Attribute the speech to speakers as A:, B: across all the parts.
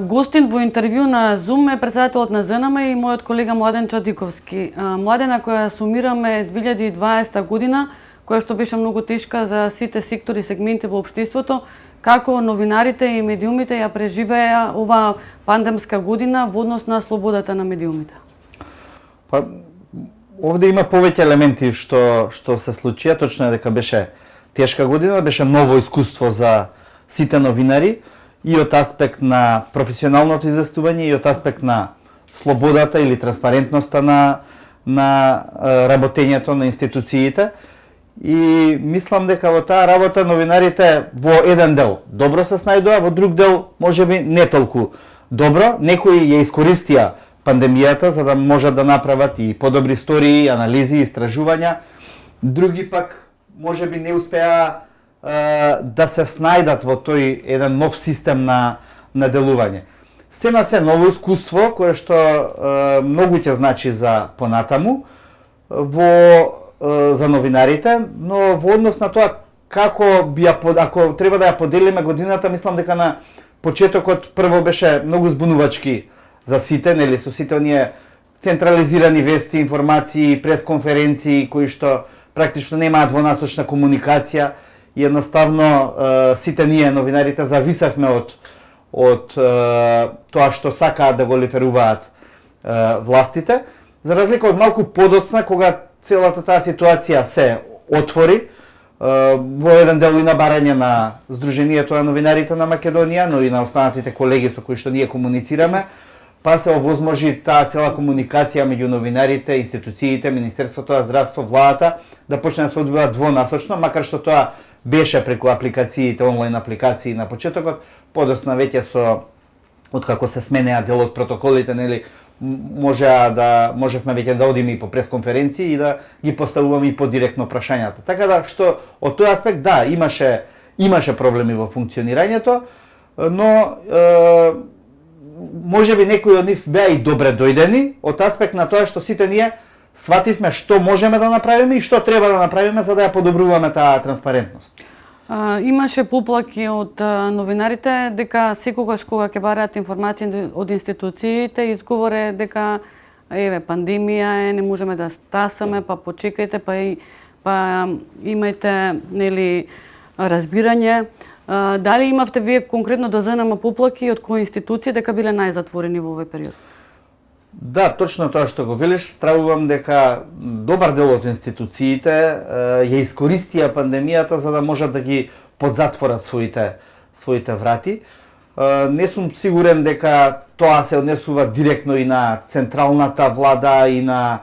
A: Гостин во интервју на Zoom е председателот на ЗНМ и мојот колега Младен Чадиковски. Младена, која сумираме 2020 година, која што беше многу тешка за сите сектори и сегменти во општеството, како новинарите и медиумите ја преживеа оваа пандемска година во однос на слободата на медиумите?
B: Па, овде има повеќе елементи што се случија. Точно е дека беше тешка година, беше ново искуство за сите новинари и од аспект на професионалното известување и од аспект на слободата или транспарентноста на работењето на институциите. И мислам дека во таа работа новинарите во еден дел добро се снајдоа, во друг дел можеби не толку добро. Некои ја искористија пандемијата за да можат да направат и подобри истории, анализи, истражувања. Други пак можеби не успеа да се снајдат во тој еден нов систем на делување. Се на се ново искуство кое што многу ќе значи за понатаму за новинарите, но во однос на тоа како ако треба да ја поделиме годината, мислам дека на почетокот прво беше многу збунувачки за сите, нели, со сите оние централизирани вести, информации, пресконференции кои што практично немаат двонасочна комуникација. Едноставно сите ние новинарите зависевме од тоа што сакаат да го лиферуваат властите, за разлика од малку подоцна кога целата таа ситуација се отвори во еден дел и на барање на Сдруженијето на новинарите на Македонија, но и на останатите колеги со кои што ние комуницираме, па се овозможи таа цела комуникација меѓу новинарите, институциите, Министерството на здравство, владата да почне да се одвива двонасочно, макар што тоа беше преку апликациите, онлайн апликации на почетокот, подосна веќе откако се сменеа дел од протоколите, нели, можевме веќе да одиме и по пресконференции и да ги поставуваме и по директно прашањата. Така да што од тој аспект да, имаше проблеми во функционирањето, но можеби некои од нив беа и добре дојдени од аспект на тоа што сите ние свативме што можеме да направиме и што треба да направиме за да ја подобруваме таа транспарентност.
A: Имаше поплаки од новинарите дека секогаш кога ќе бараат информации од институциите, изговор е дека еве пандемија е, не можеме да стасаме, па почекајте, па имајте, нели, разбирање. Дали имавте вие конкретно до ЗНМ поплаки од кои институции дека биле најзатворени во овој период?
B: Да, точно тоа што го велиш, стравувам дека добар дел од институциите ја искористија пандемијата за да можат да ги подзатворат своите врати. Не сум сигурен дека тоа се однесува директно и на централната влада и на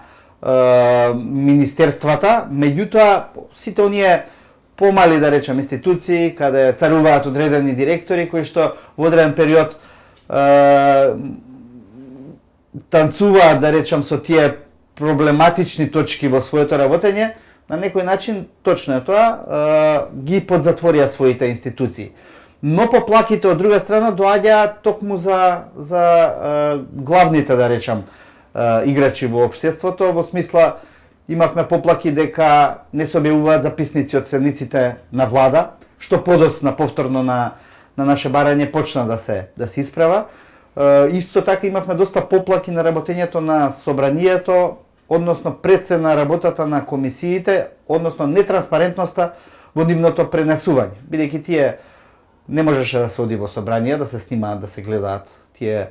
B: министерствата, меѓутоа сите оние помали, да речем, институции каде царуваат одредени директори кои што во одреден период танцуваат, да речам, со тие проблематични точки во своето работење, на некој начин, точно е тоа, ги подзатворија своите институции. Но поплаките од друга страна доаѓаат токму за главните, да речам, играчи во општеството, во смисла имавме поплаки дека не се објавуваат записници од седниците на влада, што подоцна повторно на наше барање почна да се исправа. Исто така имавме доста поплаки на работењето на собранието, односно пред се на работата на комисиите, односно нетранспарентноста во нивното пренесување. Бидејќи тие не можеше да се оди во собрание, да се снимаат, да се гледаат тие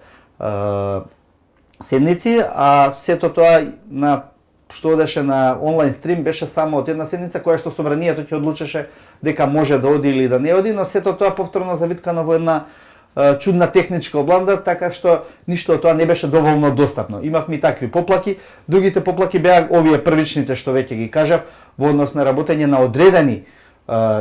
B: седници, а сето тоа што одеше на онлайн стрим беше само од една седница која што собранието ќе одлучеше дека може да оди или да не оди, но сето тоа повторно завиткано во една чудна техничка обланда, така што ништо од тоа не беше доволно достапно. Имавме и такви поплаки, другите поплаки беа овие првичните што веќе ги кажав, во однос на работење на одредени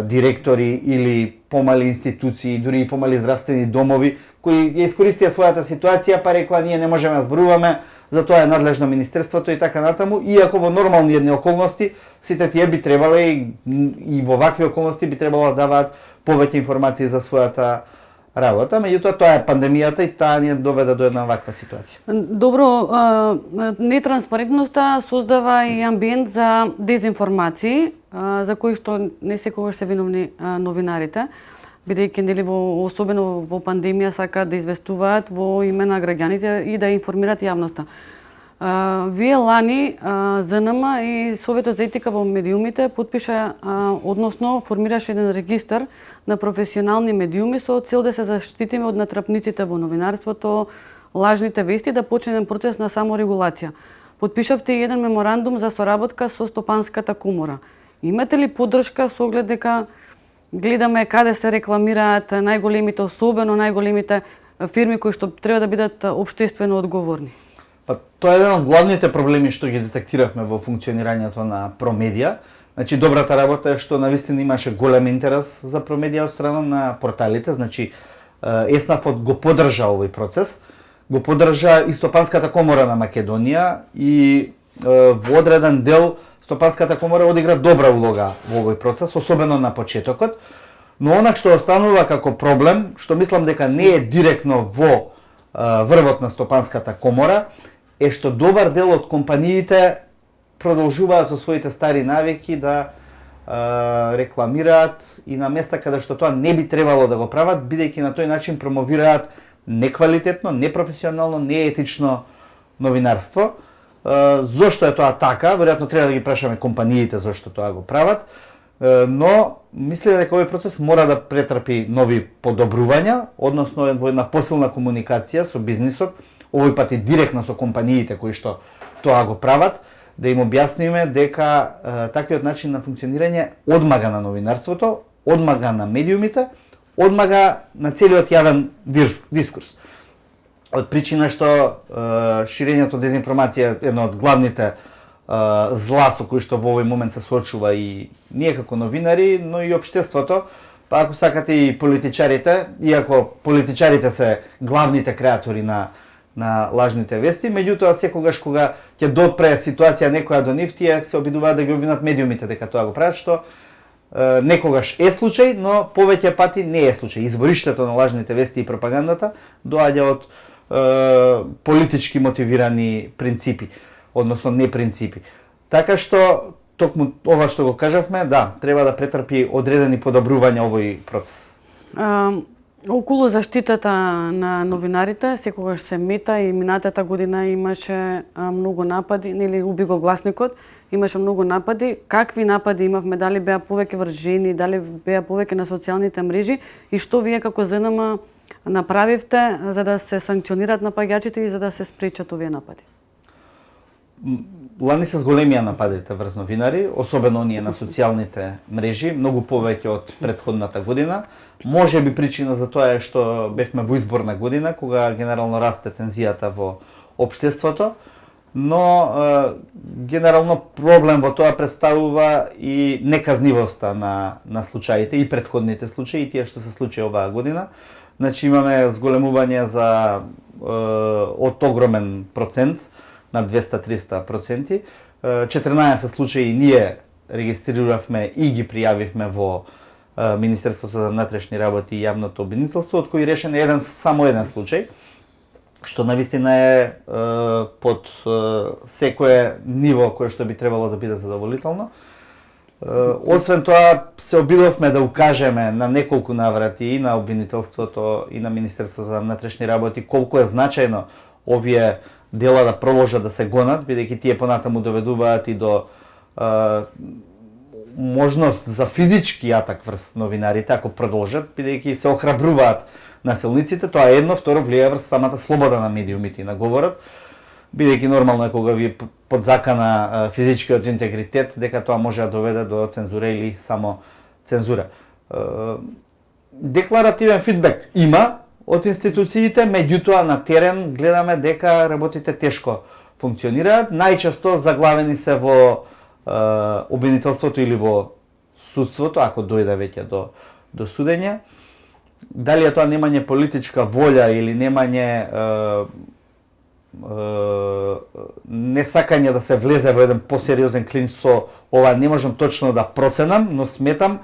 B: директори или помали институции, дури и помали здравствени домови, кои ја искористија својата ситуација, па рекоа ние не можеме да зборуваме, за тоа е надлежно министерството и така натаму, иако во нормални едни околности сите тие би требале и во вакви околности би требало да даваат повеќе информации за својата работа, меѓутоа тоа е пандемијата и таа ни доведе до една ваква ситуација.
A: Добро, нетранспарентноста создава и амбиент за дезинформации, за кои што не секогаш се виновни новинарите. бидејќи нели особено во пандемија сакаат да известуваат во име на граѓаните и да информираат јавноста. Вие лани ЗНМ и Советот за етика во медиумите подпиша, односно формираше еден регистар на професионални медиуми со цел да се заштитиме од натрапниците во новинарството, лажните вести, да почне еден процес на саморегулација. Подпишавте и еден меморандум за соработка со Стопанската комора. Имате ли поддршка со оглед дека гледаме каде се рекламираат најголемите, особено најголемите фирми кои што треба да бидат општествено одговорни?
B: Па, тоа е еден од главните проблеми што ги детектиравме во функционирањето на Промедија. Значи, добрата работа е што навистина имаше голем интерес за Промедија од страна на порталите. Значи, ЕСНАФ го поддржа овој процес, го поддржа и Стопанската комора на Македонија и во одреден дел Стопанската комора одигра добра улога во овој процес, особено на почетокот. Но онак што останува како проблем, што мислам дека не е директно во врвот на Стопанската комора, е што добар дел од компаниите продолжуваат со своите стари навики да рекламираат и на места каде што тоа не би требало да го прават, бидејќи на тој начин промовираат неквалитетно, непрофесионално, неетично новинарство. Зошто е тоа така? Веројатно треба да ги прашаме компаниите зошто тоа го прават, но мислам дека овој процес мора да претрпи нови подобрувања, односно во една посилна комуникација со бизнисот, овој пат и директно со компаниите кои што тоа го прават, да им објасниме дека таквиот начин на функционирање одмага на новинарството, одмага на медиумите, одмага на целиот јавен дискурс. Од причина што ширењето дезинформација е едно од главните зла со кои што во овој момент се соочува и ние како новинари, но и општеството, па ако сакате и политичарите, иако политичарите се главните креатори на лажните вести, меѓутоа секогаш кога ќе допре ситуација некоја до нив, тие се обидуваат да ги обвинат медиумите дека тоа го прават, што некогаш е случај, но повеќе пати не е случај. Извориштето на лажните вести и пропагандата доаѓа од политички мотивирани принципи, односно не принципи. Така што токму ова што го кажавме, да, треба да претрпи одредени подобрувања овој процес.
A: Околу заштитата на новинарите секогаш се мета и минатата година имаше многу напади, нели уби го гласникот, имаше многу напади. Какви напади имавме? Дали беа повеќе врз жени, дали беа повеќе на социјалните мрежи и што вие како ЗНМ направивте за да се санкционираат напаѓачите и за да се спречат овие напади?
B: Лани се зголемија нападите врз новинари, особено оние на социјалните мрежи, многу повеќе од претходната година. Може би причина за тоа е што бевме во изборна година, кога генерално расте тензијата во општеството, но генерално проблем во тоа представува и неказнивоста на случаите и претходните случаи и тие што се случи оваа година. Значи имаме зголемување за од огромен процент, на 200-300%. 14 случаи ние регистриравме и ги пријавивме во Министерството за внатрешни работи и јавното обвинителство, од кои решен е само еден случај, што навистина е под секое ниво кое што би требало да биде задоволително. Освен тоа, се обидовме да укажеме на неколку наврати и на обвинителството и на Министерството за внатрешни работи колку е значајно овие дела да продолжат да се гонат, бидејќи тие понатаму доведуваат и до можност за физички атак врз новинарите ако продолжат, бидејќи се охрабруваат насилниците, тоа е едно, второ влијае врз самата слобода на медиумите и на говорот, бидејќи нормално е кога ви под закана физичкиот интегритет, дека тоа може да доведе до цензура или само цензура. Декларативен фидбек има од институциите, меѓутоа на терен гледаме дека работите тешко функционираат, најчесто заглавени се во обвинителството или во судството, ако дојде веќе до судење. Дали е тоа немање политичка волја или немање несакање да се влезе во еден посериозен клинч со ова, не можам точно да проценам, но сметам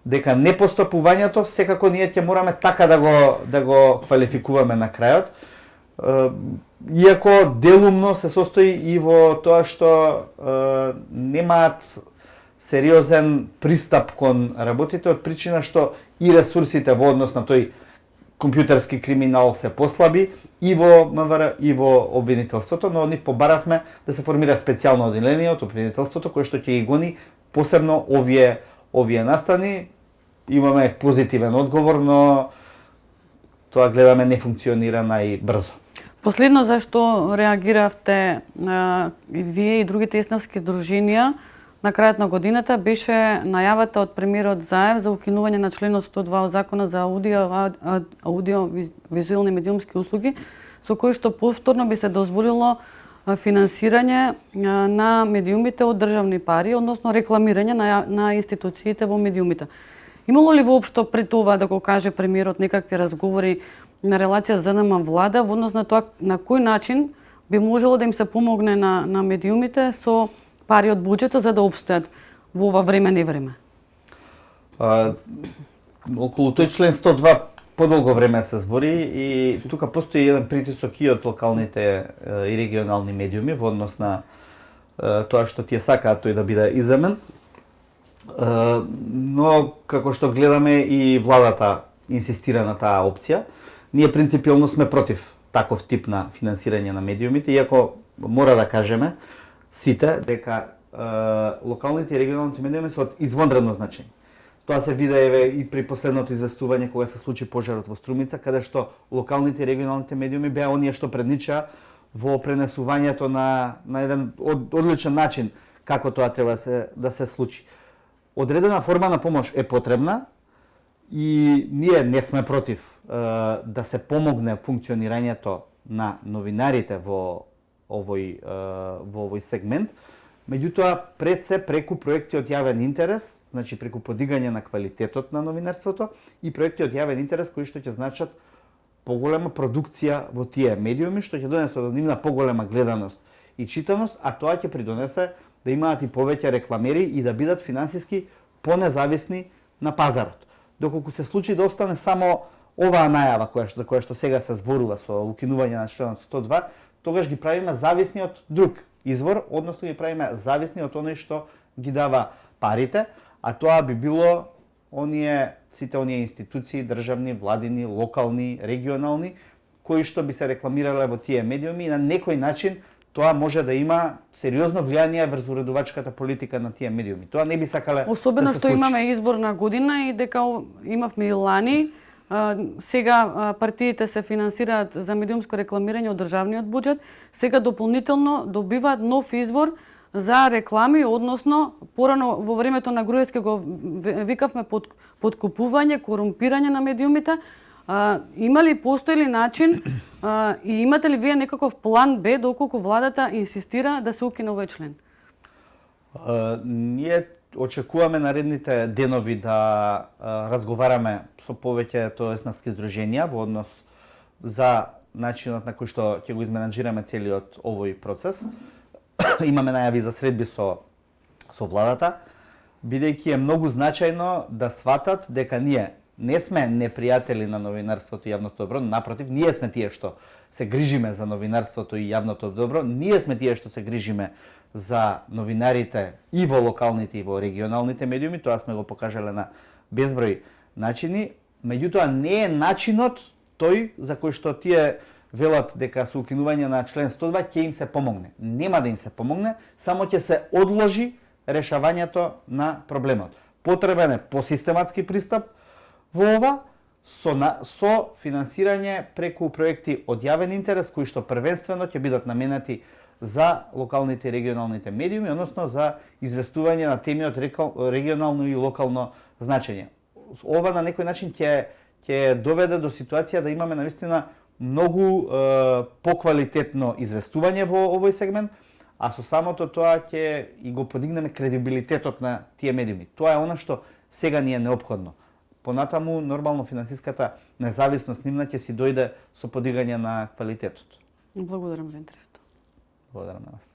B: дека непостапувањето секако ние ќе мораме така да го квалификуваме на крајот. Иако делумно се состои и во тоа што немаат сериозен пристап кон работите, од причина што и ресурсите во однос на тој компјутерски криминал се послаби и во МВР и во обвинителството, но од нив побаравме да се формира специјално одделение од обвинителството кој што ќе ги гони посебно овие настани. Имаме позитивен одговор, но тоа гледаме не функционира најбрзо.
A: Последно зашто реагиравте и вие и другите исламски здруженија на крајот на годината беше најавата од премиерот Заев за укинување на членот 102 од Законот за аудиовизуелни медиумски услуги, со кој што повторно би се дозволило финансирање на медиумите од државни пари, односно рекламирање на институциите во медиумите. Имало ли воопшто пред това, да го каже премиерот, некакви разговори на релација ЗНМ влада во однос на тоа на кој начин би можело да им се помогне на медиумите со пари од буџетот за да опстојат во ова време невреме?
B: Околу тој член 102 подолго време се збори и тука постои еден притисок и од локалните и регионални медиуми во однос на тоа што тие сакаат тој да биде иземен. Но како што гледаме и владата инсистира на таа опција. Ние принципиално сме против таков тип на финансирање на медиумите, иако мора да кажеме сите дека локалните и регионалните медиуми се од извонредно значење. Тоа се виде и при последното известување кога се случи пожарот во Струмица, каде што локалните и регионалните медиуми беа оние што предничаа во пренесувањето на еден одличен начин како тоа треба да се случи. Одредена форма на помош е потребна и ние не сме против да се помогне функционирањето на новинарите во овој сегмент. Меѓутоа, пред се преку проекти од јавен интерес, значи преку подигање на квалитетот на новинарството и проекти од јавен интерес кои што ќе значат поголема продукција во тие медиуми, што ќе донесе од нивна поголема гледаност и читаност, а тоа ќе придонесе да имаат и повеќе рекламери и да бидат финансиски понезависни на пазарот. Доколку се случи да остане само оваа најава за која што сега се зборува со укинување на членот 102, тогаш ги правиме зависни од друг извор, односно ги правиме зависни од оној што ги дава парите, а тоа би било сите оние институции, државни, владини, локални, регионални, кои што би се рекламирале во тие медиуми и на некој начин тоа може да има сериозно влијание врз уредувачката политика на тие медиуми. Тоа не би сакале
A: особено
B: да се
A: што
B: случи.
A: имаме изборна година и дека имавме и лани. Сега партиите се финансираат за медиумско рекламирање од државниот буџет, сега дополнително добиваат нов извор за реклами, односно порано во времето на Груевски го викавме подкупување, корумпирање на медиумите. Постои ли начин и имате ли вие некаков план Б доколку владата инсистира да се укине овој член?
B: Ние очекуваме наредните денови да разговараме со повеќе еснафски здруженија во однос за начинот на кој што ќе го изменаџираме целиот овој процес. Имаме најави за средби со владата, бидејќи е многу значајно да сватат дека ние не сме непријатели на новинарството и јавното добро, напротив, ние сме тие што се грижиме за новинарството и јавното добро, ние сме тие што се грижиме за новинарите и во локалните и во регионалните медиуми, тоа сме го покажале на безброј начини, меѓутоа не е начинот тој за кој што тие велат дека со укинување на член 102 ќе им се помогне. Нема да им се помогне, само ќе се одложи решавањето на проблемот. Потребен е посистематски пристап во ова, со финансирање преку проекти од јавен интерес, кои што првенствено ќе бидат наменати за локалните и регионалните медиуми, односно за известување на теми од регионално и локално значење. Ова на некој начин ќе доведе до ситуација да имаме навистина многу поквалитетно известување во овој сегмент, а со самото тоа ќе и го подигнеме кредибилитетот на тие медиуми. Тоа е она што сега ни е неопходно. Понатаму, нормално финансиската независност нивна ќе си дојде со подигање на квалитетот.
A: Благодарам за интервјуто.
B: Благодарам на вас.